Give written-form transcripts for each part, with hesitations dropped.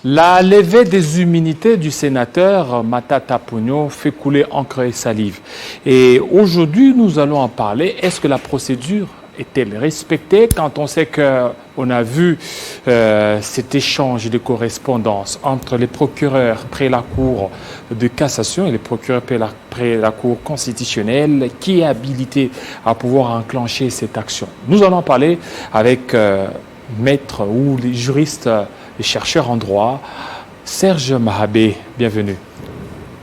La levée des immunités du sénateur Matata Ponyo fait couler encre et salive. Et aujourd'hui, nous allons en parler. Est-ce que la procédure est-elle respectée quand on sait qu'on a vu cet échange de correspondance entre les procureurs près la Cour de cassation et les procureurs près la Cour constitutionnelle qui est habilité à pouvoir enclencher cette action? Nous allons en parler avec maître ou les juristes et chercheurs en droit. Serge Mahabé, bienvenue.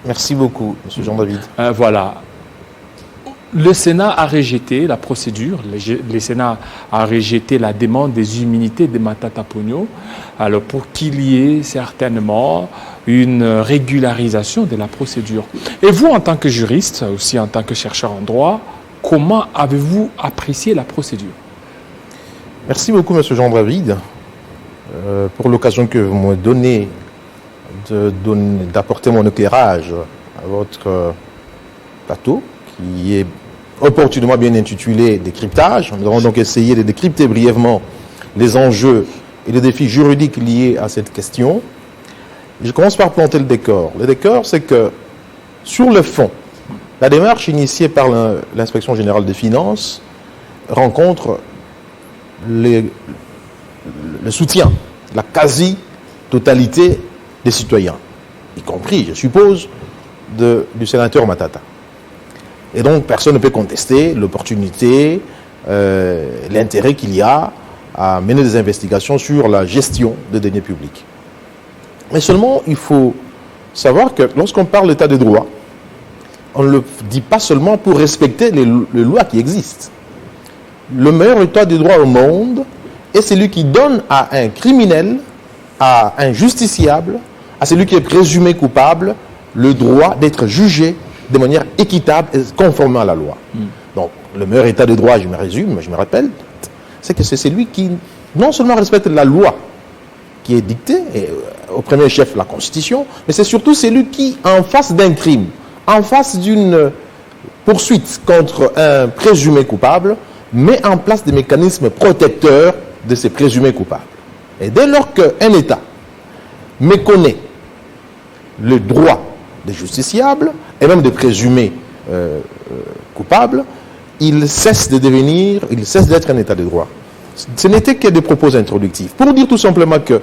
Merci beaucoup, M. Jean-David. Voilà. Le Sénat a rejeté la procédure, le Sénat a rejeté la demande des immunités de Matata Ponyo, alors pour qu'il y ait certainement une régularisation de la procédure. Et vous, en tant que juriste, aussi en tant que chercheur en droit, comment avez-vous apprécié la procédure? Merci beaucoup, M. Jean-David, pour l'occasion que vous me donnez d'apporter mon éclairage à votre plateau, qui est opportunément bien intitulé « Décryptage ». Nous avons donc essayé de décrypter brièvement les enjeux et les défis juridiques liés à cette question. Je commence par planter le décor. Le décor, c'est que, sur le fond, la démarche initiée par l'Inspection générale des finances rencontre le soutien, la quasi-totalité des citoyens, y compris, je suppose, du sénateur Matata. Et donc, personne ne peut contester l'opportunité, l'intérêt qu'il y a à mener des investigations sur la gestion des deniers publics. Mais seulement, il faut savoir que lorsqu'on parle d'état de droit, on ne le dit pas seulement pour respecter les lois qui existent. Le meilleur état de droit au monde est celui qui donne à un criminel, à un justiciable, à celui qui est présumé coupable, le droit d'être jugé de manière équitable et conforme à la loi. Donc, le meilleur état de droit, je me résume, je me rappelle, c'est que c'est celui qui non seulement respecte la loi qui est dictée, et au premier chef la Constitution, mais c'est surtout celui qui, en face d'un crime, en face d'une poursuite contre un présumé coupable, met en place des mécanismes protecteurs de ces présumés coupables. Et dès lors qu'un État méconnaît le droit des justiciables, et même des présumés coupables, il cesse d'être un État de droit. Ce n'était que des propos introductifs. Pour dire tout simplement que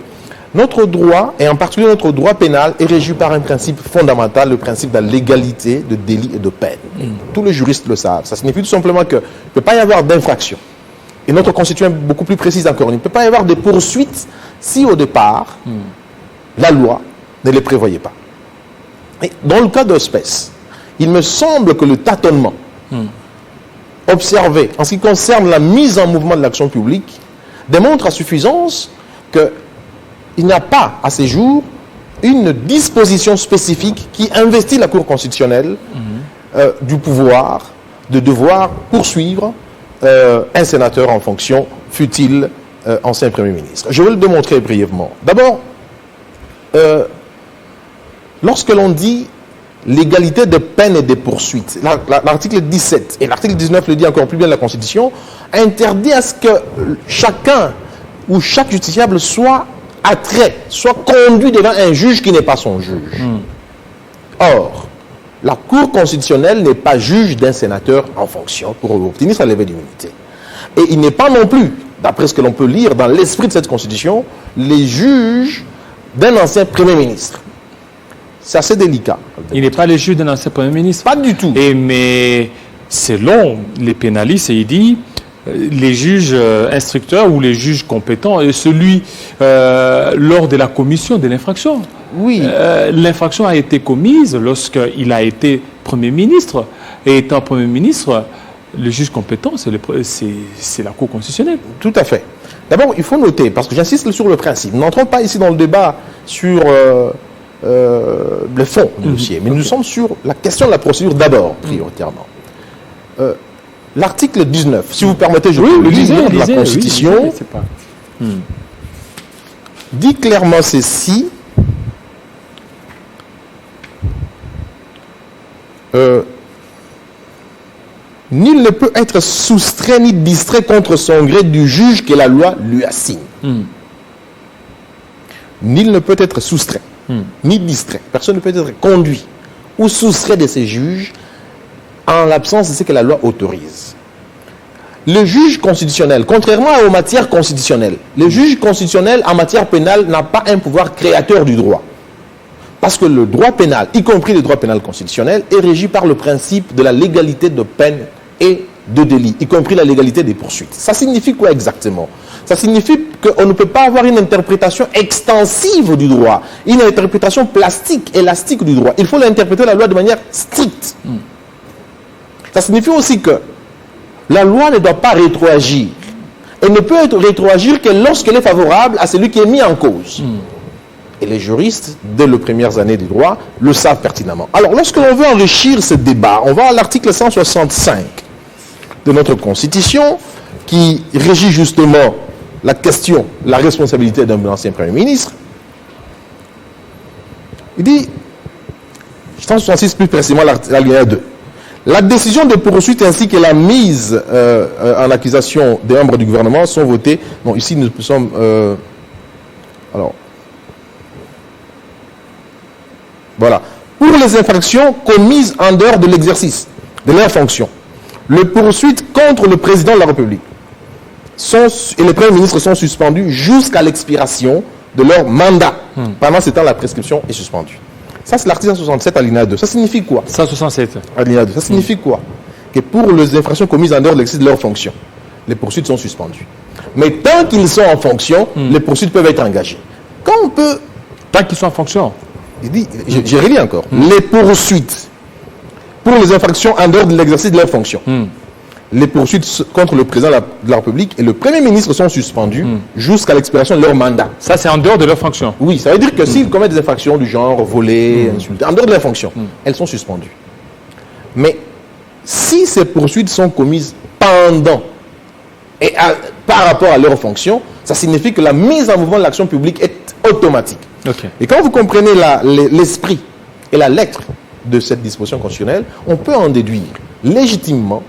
notre droit, et en particulier notre droit pénal, est régi par un principe fondamental, le principe de la légalité de délit et de peine. Tous les juristes le savent. Ça signifie tout simplement qu'il ne peut pas y avoir d'infraction. Et notre Constitution est beaucoup plus précise encore. Il ne peut pas y avoir de poursuites si au départ, la loi ne les prévoyait pas. Et dans le cas d'espèce, il me semble que le tâtonnement observé en ce qui concerne la mise en mouvement de l'action publique démontre à suffisance qu'il n'y a pas à ces jours une disposition spécifique qui investit la Cour constitutionnelle du pouvoir de devoir poursuivre un sénateur en fonction, fût-il ancien Premier ministre. Je vais le démontrer brièvement. D'abord, lorsque l'on dit l'égalité de peine et des poursuites, l'article 17 et l'article 19 le dit encore plus bien de la Constitution, interdit à ce que chacun ou chaque justiciable soit attrait, soit conduit devant un juge qui n'est pas son juge. Or, la Cour constitutionnelle n'est pas juge d'un sénateur en fonction pour obtenir sa levée d'immunité. Et il n'est pas non plus, d'après ce que l'on peut lire dans l'esprit de cette Constitution, les juges d'un ancien Premier ministre. C'est assez délicat. Il n'est pas le juge d'un ancien Premier ministre? Pas du tout. Mais selon les pénalistes, il dit les juges instructeurs ou les juges compétents, et celui lors de la commission de l'infraction. Oui. L'infraction a été commise lorsqu'il a été Premier ministre. Et étant Premier ministre, le juge compétent, c'est la Cour constitutionnelle. Tout à fait. D'abord, il faut noter, parce que j'insiste sur le principe, nous n'entrons pas ici dans le débat sur le fond du dossier, mais nous sommes sur la question de la procédure d'abord, prioritairement. L'article 19, si vous permettez, je peux le lire de la Constitution, dit clairement ceci. Nul ne peut être soustrait ni distrait contre son gré du juge que la loi lui assigne. nul ne peut être soustrait, ni distrait. Personne ne peut être conduit ou soustrait de ses juges en l'absence de ce que la loi autorise. Le juge constitutionnel, contrairement aux matières constitutionnelles, le juge constitutionnel en matière pénale n'a pas un pouvoir créateur du droit. Parce que le droit pénal, y compris le droit pénal constitutionnel, est régi par le principe de la légalité de peine et de délit, y compris la légalité des poursuites. Ça signifie quoi exactement? Ça signifie qu'on ne peut pas avoir une interprétation extensive du droit, une interprétation plastique, élastique du droit. Il faut l'interpréter la loi de manière stricte. Ça signifie aussi que la loi ne doit pas rétroagir. Elle ne peut être rétroagir que lorsqu'elle est favorable à celui qui est mis en cause. Et les juristes, dès les premières années du droit, le savent pertinemment. Alors, lorsque l'on veut enrichir ce débat, on va à l'article 165 de notre Constitution, qui régit justement la question, la responsabilité d'un ancien Premier ministre. Il dit, 166 plus précisément l'alinéa 2, la décision de poursuite ainsi que la mise en accusation des membres du gouvernement sont votées. Bon, ici nous sommes... alors... Voilà. Pour les infractions commises en dehors de l'exercice de leur fonction, les poursuites contre le président de la République et les premiers ministres sont suspendus jusqu'à l'expiration de leur mandat. Pendant ce temps, la prescription est suspendue. Ça, c'est l'article 167 alinéa 2. Ça signifie quoi? 167. Alinéa 2. Ça signifie quoi? Que pour les infractions commises en dehors de l'exercice de leur fonction, les poursuites sont suspendues. Mais tant qu'ils sont en fonction, les poursuites peuvent être engagées. Quand on peut... Tant qu'ils sont en fonction. Il dit, j'ai relis encore, les poursuites pour les infractions en dehors de l'exercice de leur fonction. Les poursuites contre le président de la République et le Premier ministre sont suspendues jusqu'à l'expiration de leur mandat. Ça, c'est en dehors de leur fonction. Oui, ça veut dire que s'ils commettent des infractions du genre voler, insulter, en dehors de leur fonction, elles sont suspendues. Mais si ces poursuites sont commises pendant et par rapport à leur fonction, ça signifie que la mise en mouvement de l'action publique est automatique. Okay. Et quand vous comprenez l'esprit et la lettre de cette disposition constitutionnelle, on peut en déduire légitimement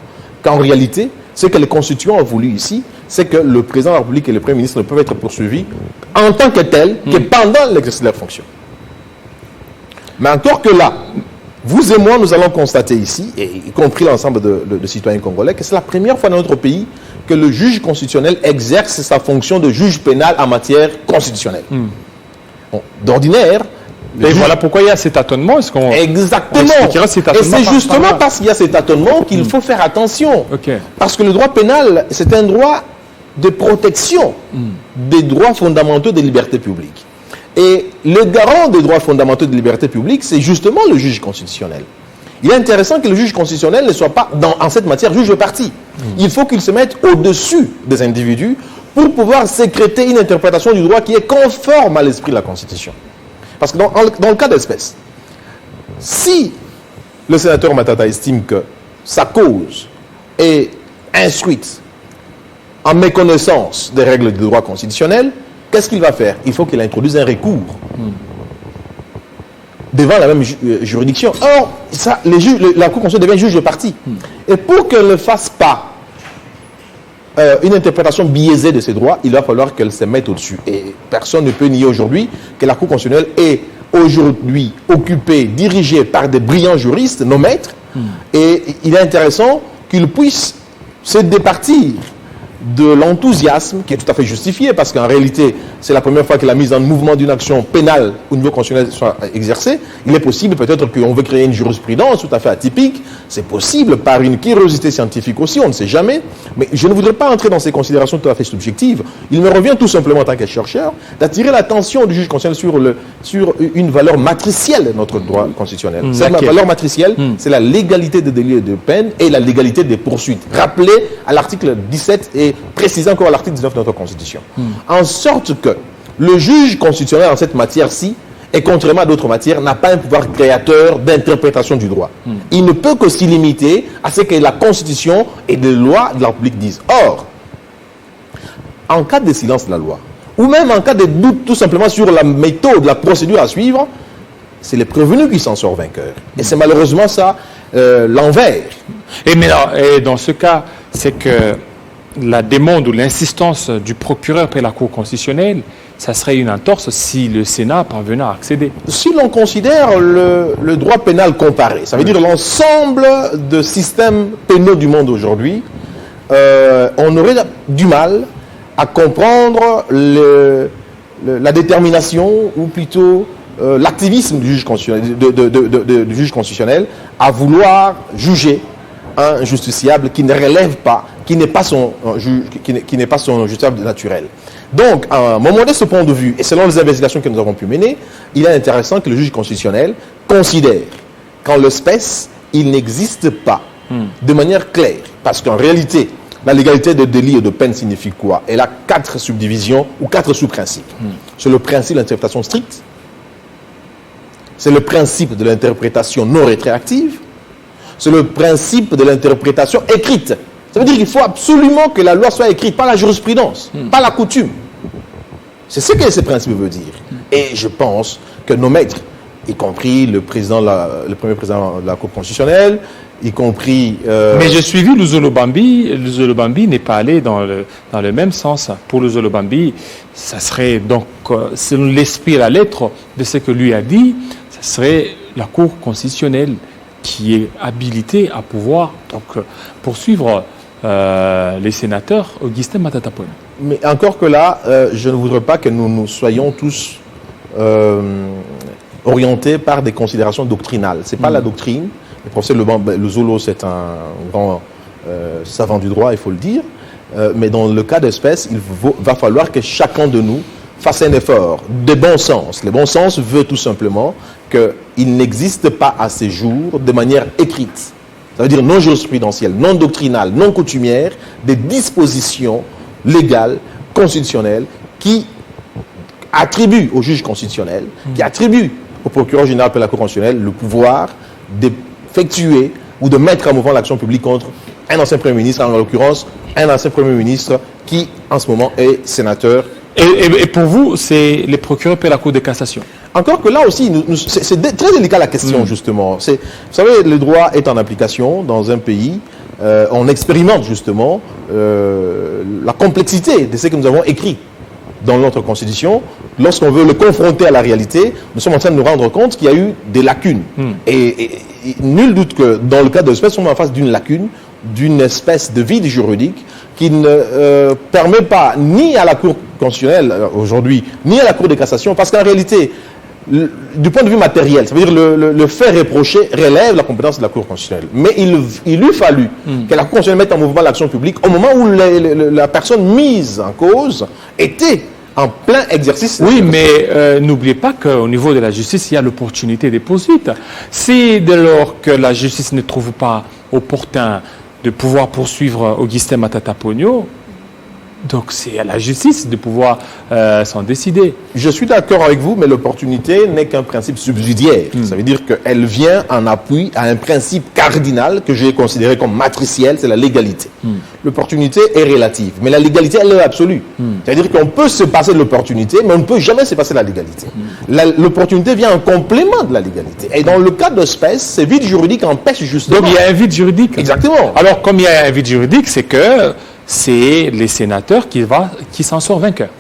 qu'en réalité, ce que les constituants ont voulu ici, c'est que le président de la République et le Premier ministre ne peuvent être poursuivis en tant que tels que pendant l'exercice de leur fonction. Mais encore que là, vous et moi, nous allons constater ici, et y compris l'ensemble de citoyens congolais, que c'est la première fois dans notre pays que le juge constitutionnel exerce sa fonction de juge pénal en matière constitutionnelle. Bon, d'ordinaire... Et voilà pourquoi il y a cet tâtonnement. Exactement. Et c'est justement parce qu'il y a cet tâtonnement qu'il faut faire attention. Okay. Parce que le droit pénal, c'est un droit de protection des droits fondamentaux des libertés publiques. Et le garant des droits fondamentaux des libertés publiques, c'est justement le juge constitutionnel. Il est intéressant que le juge constitutionnel ne soit pas, en cette matière, juge de parti. Il faut qu'il se mette au-dessus des individus pour pouvoir sécréter une interprétation du droit qui est conforme à l'esprit de la Constitution. Parce que dans le cas d'espèce, si le sénateur Matata estime que sa cause est instruite en méconnaissance des règles du droit constitutionnel, qu'est-ce qu'il va faire? Il faut qu'il introduise un recours devant la même juridiction. Or, la Cour constitutionnelle devient juge de parti. Et pour qu'elle ne fasse pas une interprétation biaisée de ces droits, il va falloir qu'elle se mette au-dessus. Et personne ne peut nier aujourd'hui que la Cour constitutionnelle est aujourd'hui occupée, dirigée par des brillants juristes, nos maîtres, et il est intéressant qu'ils puissent se départir de l'enthousiasme qui est tout à fait justifié, parce qu'en réalité, c'est la première fois que la mise en mouvement d'une action pénale au niveau constitutionnel soit exercée. Il est possible peut-être qu'on veut créer une jurisprudence tout à fait atypique. C'est possible par une curiosité scientifique aussi, on ne sait jamais. Mais je ne voudrais pas entrer dans ces considérations tout à fait subjectives. Il me revient tout simplement en tant que chercheur d'attirer l'attention du juge constitutionnel sur une valeur matricielle de notre droit constitutionnel. Cette valeur matricielle, c'est la légalité des délits et des peines et la légalité des poursuites. Rappelé à l'article 17 et précisé encore à l'article 19 de notre Constitution. En sorte que le juge constitutionnel en cette matière-ci, et contrairement à d'autres matières, n'a pas un pouvoir créateur d'interprétation du droit. Il ne peut que s'y limiter à ce que la Constitution et les lois de la République disent. Or, en cas de silence de la loi, ou même en cas de doute tout simplement sur la méthode, la procédure à suivre, c'est les prévenus qui s'en sortent vainqueurs. Et c'est malheureusement ça l'envers. Et dans ce cas, c'est que la demande ou l'insistance du procureur près la Cour constitutionnelle, ça serait une entorse si le Sénat parvenait à accéder. Si l'on considère le droit pénal comparé, ça veut dire l'ensemble de systèmes pénaux du monde aujourd'hui, on aurait du mal à comprendre la détermination, ou plutôt l'activisme du juge constitutionnel, du juge constitutionnel à vouloir juger un justiciable qui ne relève pas, qui n'est pas son justiciable naturel. Donc, à mon modeste point de vue, et selon les investigations que nous avons pu mener, il est intéressant que le juge constitutionnel considère qu'en l'espèce, il n'existe pas de manière claire. Parce qu'en réalité, la légalité de délit et de peine signifie quoi? Elle a 4 subdivisions ou 4 sous-principes. C'est le principe de l'interprétation stricte, c'est le principe de l'interprétation non rétroactive, c'est le principe de l'interprétation écrite. Ça veut dire qu'il faut absolument que la loi soit écrite, pas la jurisprudence, pas la coutume. C'est ce que ce principe veut dire. Et je pense que nos maîtres, y compris le premier président de la Cour constitutionnelle, y compris... Mais j'ai suivi Luzolo Bambi. Luzolo Bambi n'est pas allé dans le même sens. Pour Luzolo Bambi, ça serait donc, selon l'esprit et la lettre de ce que lui a dit, ça serait la Cour constitutionnelle qui est habilitée à pouvoir donc, poursuivre les sénateurs Augustin Matata Ponyo. Mais encore que là, je ne voudrais pas que nous soyons tous orientés par des considérations doctrinales. Ce n'est pas la doctrine. Le professeur Luzolo, c'est un grand savant du droit, il faut le dire. Mais dans le cas d'espèce, il va falloir que chacun de nous fasse un effort de bon sens. Le bon sens veut tout simplement qu'il n'existe pas à ces jours, de manière écrite, ça veut dire non jurisprudentielle, non doctrinale, non coutumière, des dispositions légales, constitutionnelles, qui attribuent au juge constitutionnel, qui attribuent au procureur général de la Cour constitutionnelle le pouvoir d'effectuer ou de mettre en mouvement l'action publique contre un ancien Premier ministre, en l'occurrence un ancien Premier ministre qui en ce moment est sénateur. Et pour vous, c'est les procureurs de la Cour de cassation? Encore que là aussi, c'est très délicat la question, justement. Vous savez, le droit est en application dans un pays. On expérimente justement la complexité de ce que nous avons écrit dans notre Constitution. Lorsqu'on veut le confronter à la réalité, nous sommes en train de nous rendre compte qu'il y a eu des lacunes. Et nul doute que dans le cas de l'espèce, on est en face d'une lacune, d'une espèce de vide juridique qui ne permet pas ni à la Cour constitutionnelle aujourd'hui, ni à la Cour de cassation, parce qu'en réalité, du point de vue matériel, ça veut dire le fait reproché relève la compétence de la Cour constitutionnelle. Mais il eût fallu que la Cour constitutionnelle mette en mouvement l'action publique au moment où la personne mise en cause était en plein exercice. Oui, mais n'oubliez pas qu'au niveau de la justice, il y a l'opportunité des poursuites. Si dès lors que la justice ne trouve pas opportun de pouvoir poursuivre Augustin Matata Ponyo, donc c'est à la justice de pouvoir s'en décider. Je suis d'accord avec vous, mais l'opportunité n'est qu'un principe subsidiaire. Ça veut dire qu'elle vient en appui à un principe cardinal que j'ai considéré comme matriciel, c'est la légalité. L'opportunité est relative, mais la légalité, elle est absolue. C'est-à-dire qu'on peut se passer de l'opportunité, mais on ne peut jamais se passer de la légalité. L'opportunité vient en complément de la légalité. Et dans le cas d'espèce, ce vide juridique empêche justement... Donc il y a un vide juridique. Exactement. Alors, comme il y a un vide juridique, c'est que c'est les sénateurs qui s'en sortent vainqueurs.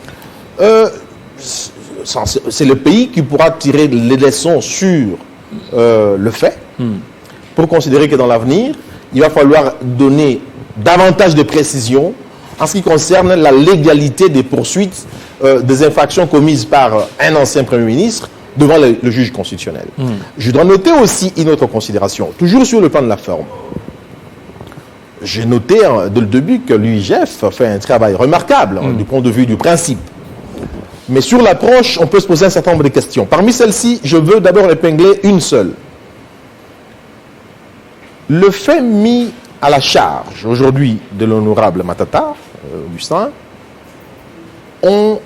C'est le pays qui pourra tirer les leçons sur le fait pour considérer que dans l'avenir, il va falloir donner davantage de précision en ce qui concerne la légalité des poursuites des infractions commises par un ancien Premier ministre devant le juge constitutionnel. Je dois noter aussi une autre considération, toujours sur le plan de la forme. J'ai noté dès le début que l'UIGF fait un travail remarquable du point de vue du principe. Mais sur l'approche, on peut se poser un certain nombre de questions. Parmi celles-ci, je veux d'abord épingler une seule. Le fait mis à la charge aujourd'hui de l'honorable Matata, Augustin, ont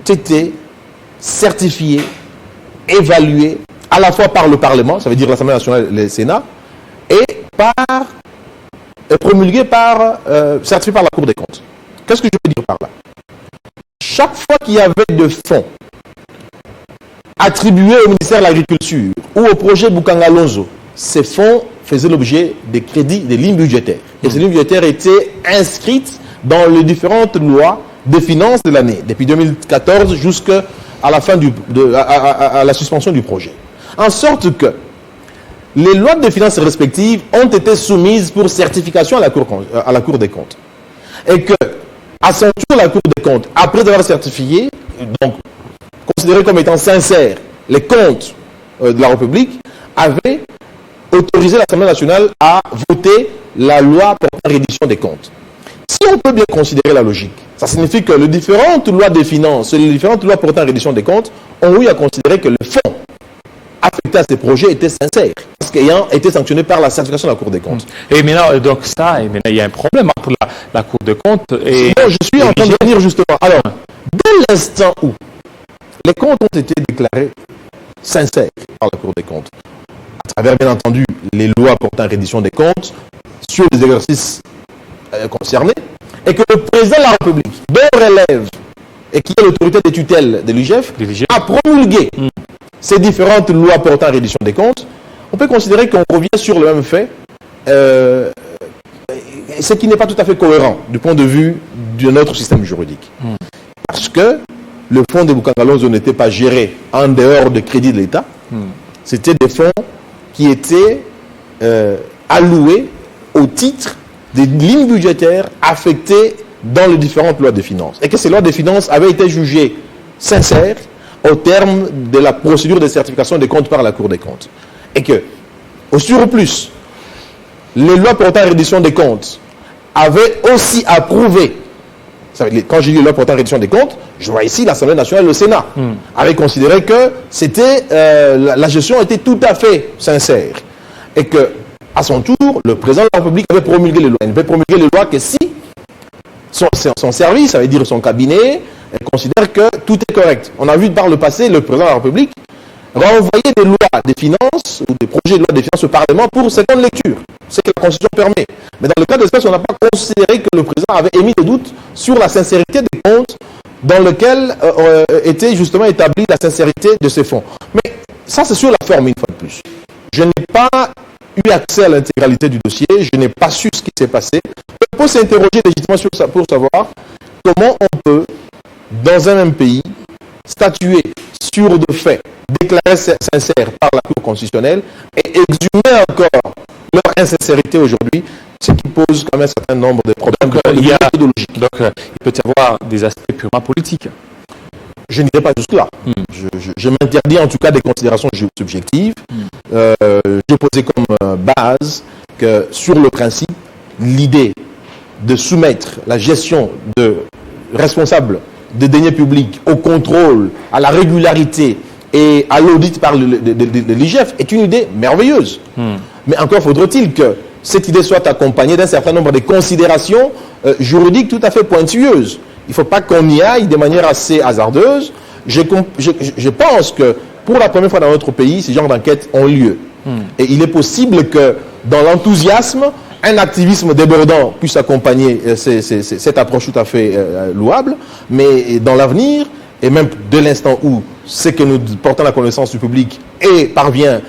été certifiés, évalués, à la fois par le Parlement, ça veut dire l'Assemblée nationale et le Sénat, et promulgué certifié par la Cour des comptes. Qu'est-ce que je veux dire par là? Chaque fois qu'il y avait de fonds attribués au ministère de l'Agriculture ou au projet Bukanga-Lonzo, ces fonds faisaient l'objet des crédits, des lignes budgétaires. Et ces lignes budgétaires étaient inscrites dans les différentes lois des finances de l'année, depuis 2014 jusqu'à la fin à la suspension du projet. En sorte que les lois de finances respectives ont été soumises pour certification à la Cour des comptes. Et que, à son tour, la Cour des comptes, après avoir certifié, donc considéré comme étant sincères les comptes de la République, avait autorisé l'Assemblée nationale à voter la loi portant reddition des comptes. Si on peut bien considérer la logique, ça signifie que les différentes lois des finances, les différentes lois portant reddition des comptes ont eu à considérer que le fonds affecté à ces projets était sincère, parce qu'ayant été sanctionné par la certification de la Cour des comptes. Et maintenant, donc ça, et maintenant, il y a un problème pour la Cour des comptes. Et bon, je suis en train de venir justement. Alors, dès l'instant où les comptes ont été déclarés sincères par la Cour des comptes, à travers bien entendu les lois portant reddition des comptes sur les exercices concernés, et que le président de la République, dont relève et qui est l'autorité des tutelles de l'IGF, a promulgué ces différentes lois portant reddition des comptes, on peut considérer qu'on revient sur le même fait, ce qui n'est pas tout à fait cohérent du point de vue de notre système juridique. Parce que le fonds de Bukangalonzo n'était pas géré en dehors des crédits de l'État. C'était des fonds qui étaient alloués au titre des lignes budgétaires affectées dans les différentes lois de finances. Et que ces lois de finances avaient été jugées sincères au terme de la procédure de certification des comptes par la Cour des comptes. Et que, au surplus, les lois portant reddition des comptes avaient aussi approuvé. Quand j'ai lu les lois portant reddition des comptes, je vois ici l'Assemblée nationale et le Sénat avaient considéré que la gestion était tout à fait sincère. Et que, à son tour, le président de la République avait promulgué les lois. Il ne avait promulgué les lois que si son service, ça veut dire son cabinet, considère que tout est correct. On a vu par le passé le président de la République renvoyer des lois des finances ou des projets de loi des finances au Parlement pour seconde lecture. C'est ce que la Constitution permet. Mais dans le cas d'espèce, on n'a pas considéré que le président avait émis des doutes sur la sincérité des comptes dans lesquels était justement établie la sincérité de ces fonds. Mais ça, c'est sur la forme, une fois de plus. Je n'ai pas eu accès à l'intégralité du dossier, je n'ai pas su ce qui s'est passé. On peut s'interroger légitimement sur ça pour savoir comment on peut, dans un même pays, statuer sur de faits déclarés sincères par la Cour constitutionnelle et exhumer encore leur insincérité aujourd'hui, ce qui pose quand même un certain nombre de problèmes méthodologiques. Donc, il peut y avoir des aspects purement politiques. Je n'irai pas jusque-là. Je m'interdis en tout cas des considérations subjectives. J'ai posé comme base que sur le principe, l'idée de soumettre la gestion de responsables des deniers publics au contrôle, à la régularité et à l'audit par l'IGF est une idée merveilleuse. Mais encore faudrait-il que cette idée soit accompagnée d'un certain nombre de considérations juridiques tout à fait pointilleuses. Il ne faut pas qu'on y aille de manière assez hasardeuse. Je pense que pour la première fois dans notre pays, ces genres d'enquêtes ont lieu. Et il est possible que dans l'enthousiasme, un activisme débordant puisse accompagner cette approche tout à fait louable, mais dans l'avenir, et même de l'instant où c'est que nous portons la connaissance du public et parvient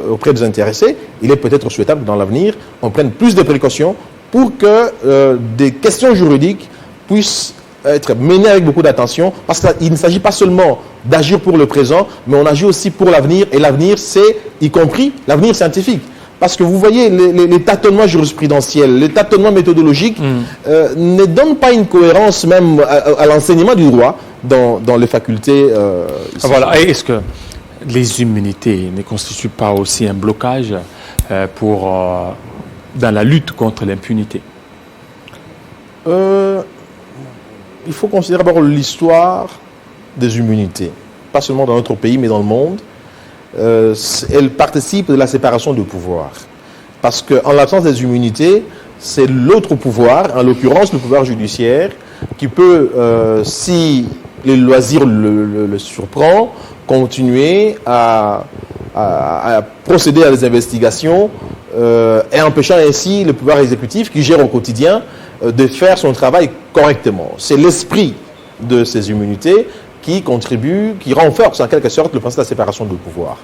auprès des intéressés, il est peut-être souhaitable que dans l'avenir, on prenne plus de précautions pour que des questions juridiques puissent être menées avec beaucoup d'attention, parce qu'il ne s'agit pas seulement d'agir pour le présent, mais on agit aussi pour l'avenir, et l'avenir, c'est y compris l'avenir scientifique. Parce que vous voyez, les tâtonnements jurisprudentiels, les tâtonnements méthodologiques ne donnent pas une cohérence même à l'enseignement du droit dans les facultés. Voilà. Et est-ce que les immunités ne constituent pas aussi un blocage dans la lutte contre l'impunité? Il faut considérer d'abord l'histoire des immunités, pas seulement dans notre pays, mais dans le monde. Elle participe de la séparation de pouvoir. Parce qu'en l'absence des immunités, c'est l'autre pouvoir, en l'occurrence le pouvoir judiciaire, qui peut, si les loisirs le surprend, continuer à procéder à des investigations et empêchant ainsi le pouvoir exécutif qui gère au quotidien de faire son travail correctement. C'est l'esprit de ces immunités qui contribue, qui renforce en quelque sorte le principe de la séparation de pouvoir.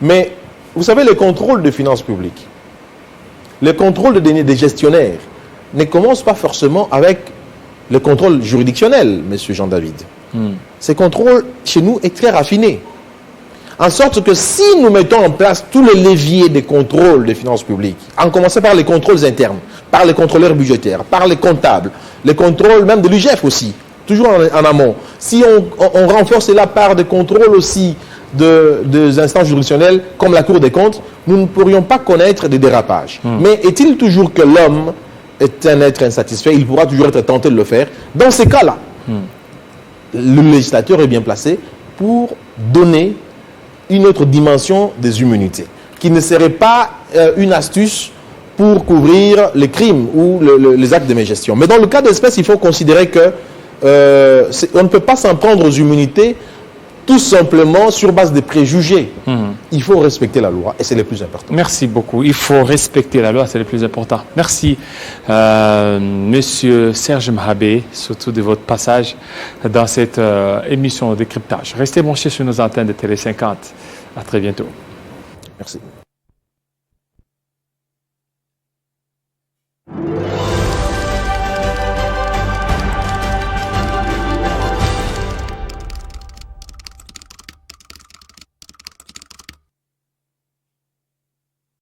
Mais, vous savez, les contrôles de finances publiques, les contrôles des gestionnaires ne commencent pas forcément avec le contrôle juridictionnel, M. Jean-David. Ce contrôle, chez nous, est très raffiné. En sorte que si nous mettons en place tous les leviers des contrôles des finances publiques, en commençant par les contrôles internes, par les contrôleurs budgétaires, par les comptables, les contrôles même de l'UGF aussi, toujours en amont, si on renforce la part de contrôle aussi des instances juridictionnelles comme la Cour des comptes, nous ne pourrions pas connaître des dérapages. Mais est-il toujours que l'homme est un être insatisfait? Il pourra toujours être tenté de le faire. Dans ces cas-là, le législateur est bien placé pour donner une autre dimension des immunités, qui ne serait pas une astuce pour couvrir les crimes ou les actes de mégestion. Mais dans le cas d'espèce, il faut considérer que on ne peut pas s'en prendre aux immunités tout simplement sur base des préjugés. Il faut respecter la loi et c'est le plus important. Merci beaucoup. Il faut respecter la loi, c'est le plus important. Merci, Monsieur Serge Mahabé, surtout de votre passage dans cette émission de cryptage. Restez branchés sur nos antennes de Télé 50. À très bientôt. Merci.